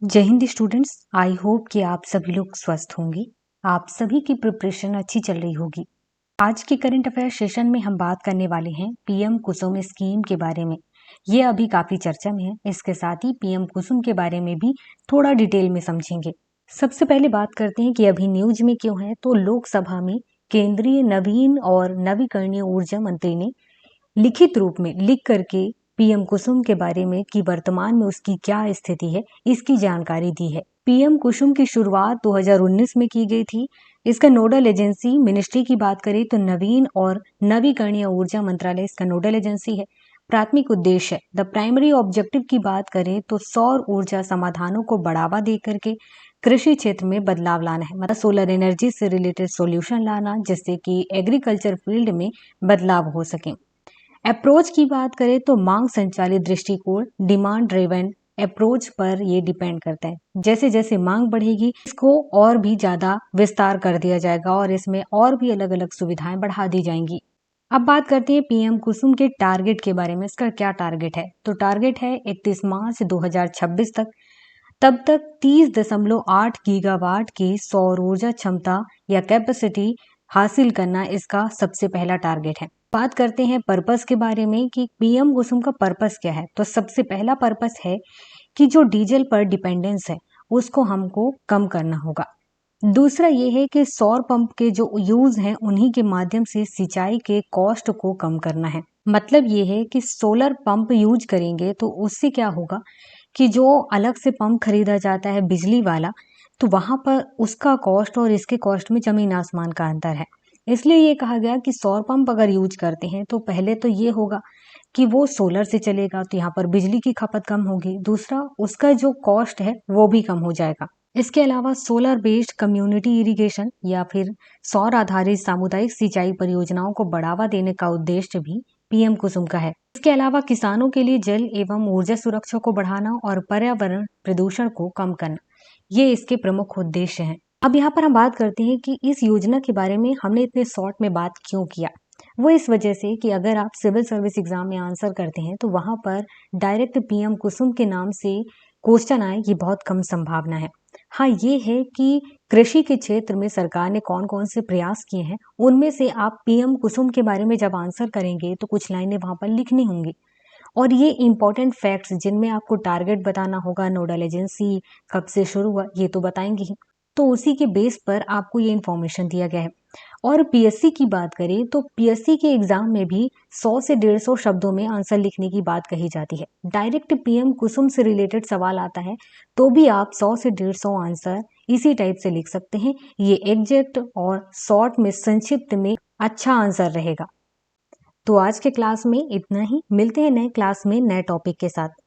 जय Hind students. I hope कि आप सभी लोग स्वस्थ होंगे। आप सभी की प्रिपरेशन अच्छी चल रही होगी। आज के करंट अफेयर सेशन में हम बात करने वाले हैं पीएम कुसुम स्कीम के बारे में। ये अभी काफी चर्चा में है। इसके साथ ही पीएम कुसुम के बारे में भी थोड़ा डिटेल में समझेंगे। सबसे पहले बात करते हैं कि अभी न्यूज में क्यों है। तो लोकसभा में केंद्रीय नवीन और नवीकरणीय ऊर्जा मंत्री ने लिखित रूप में लिख करके पीएम कुसुम के बारे में कि वर्तमान में उसकी क्या स्थिति है, इसकी जानकारी दी है। पीएम कुसुम की शुरुआत 2019 में की गई थी। इसका नोडल एजेंसी मिनिस्ट्री की बात करें तो नवीन और नवीकरणीय ऊर्जा मंत्रालय इसका नोडल एजेंसी है। प्राथमिक उद्देश्य द प्राइमरी ऑब्जेक्टिव की बात करें तो सौर ऊर्जा समाधानों को बढ़ावा दे करके कृषि क्षेत्र में बदलाव लाना है, मतलब सोलर एनर्जी से रिलेटेड सॉल्यूशन लाना जिससे कि एग्रीकल्चर फील्ड में बदलाव हो सके। अप्रोच की बात करें तो मांग संचालित दृष्टिकोण डिमांड ड्रिवन अप्रोच पर ये डिपेंड करता है। जैसे जैसे मांग बढ़ेगी इसको और भी ज्यादा विस्तार कर दिया जाएगा और इसमें और भी अलग अलग सुविधाएं बढ़ा दी जाएंगी। अब बात करते हैं पीएम कुसुम के टारगेट के बारे में। इसका क्या टारगेट है? तो टारगेट है 31 मार्च 2026 तक। तब तक 30.8 गीगावाट की सौर ऊर्जा क्षमता या कैपेसिटी हासिल करना इसका सबसे पहला टारगेट है। बात करते हैं पर्पस के बारे में कि पीएम कुसुम का पर्पस क्या है। तो सबसे पहला पर्पस है कि जो डीजल पर डिपेंडेंस है उसको हमको कम करना होगा। दूसरा ये है कि सौर पंप के जो यूज हैं उन्हीं के माध्यम से सिंचाई के कॉस्ट को कम करना है। मतलब ये है कि सोलर पंप यूज करेंगे तो उससे क्या होगा कि जो अलग से पंप खरीदा जाता है बिजली वाला, तो वहां पर उसका कॉस्ट और इसके कॉस्ट में जमीन आसमान का अंतर है। इसलिए ये कहा गया कि सौर पंप अगर यूज करते हैं तो पहले तो ये होगा कि वो सोलर से चलेगा तो यहाँ पर बिजली की खपत कम होगी। दूसरा उसका जो कॉस्ट है वो भी कम हो जाएगा। इसके अलावा सोलर बेस्ड कम्युनिटी इरिगेशन या फिर सौर आधारित सामुदायिक सिंचाई परियोजनाओं को बढ़ावा देने का उद्देश्य भी पीएम कुसुम का है। इसके अलावा किसानों के लिए जल एवं ऊर्जा सुरक्षा को बढ़ाना और पर्यावरण प्रदूषण को कम करना, ये इसके प्रमुख उद्देश्य हैं। अब यहाँ पर हम बात करते हैं कि इस योजना के बारे में हमने इतने शॉर्ट में बात क्यों किया। वो इस वजह से कि अगर आप सिविल सर्विस एग्जाम में आंसर करते हैं तो वहां पर डायरेक्ट पीएम कुसुम के नाम से क्वेश्चन आए, ये बहुत कम संभावना है। हाँ, ये है कि कृषि के क्षेत्र में सरकार ने कौन कौन से प्रयास किए हैं उनमें से आप पीएम कुसुम के बारे में जब आंसर करेंगे तो कुछ लाइनें वहां पर लिखनी होंगी। और ये इंपॉर्टेंट फैक्ट्स जिनमें आपको टारगेट बताना होगा, नोडल एजेंसी कब से शुरू हुआ, ये तो बताएंगे ही। तो उसी के बेस पर आपको ये इन्फॉर्मेशन दिया गया है। और पीएससी की बात करें तो पीएससी के एग्जाम में भी 100 से 150 शब्दों में आंसर लिखने की बात कही जाती है। डायरेक्ट पीएम कुसुम से रिलेटेड सवाल आता है तो भी आप 100 से 150 आंसर इसी टाइप से लिख सकते हैं। ये एग्जैक्ट और शॉर्ट में, संक्षिप्त में अच्छा आंसर रहेगा। तो आज के क्लास में इतना ही। मिलते हैं नए क्लास में नए टॉपिक के साथ।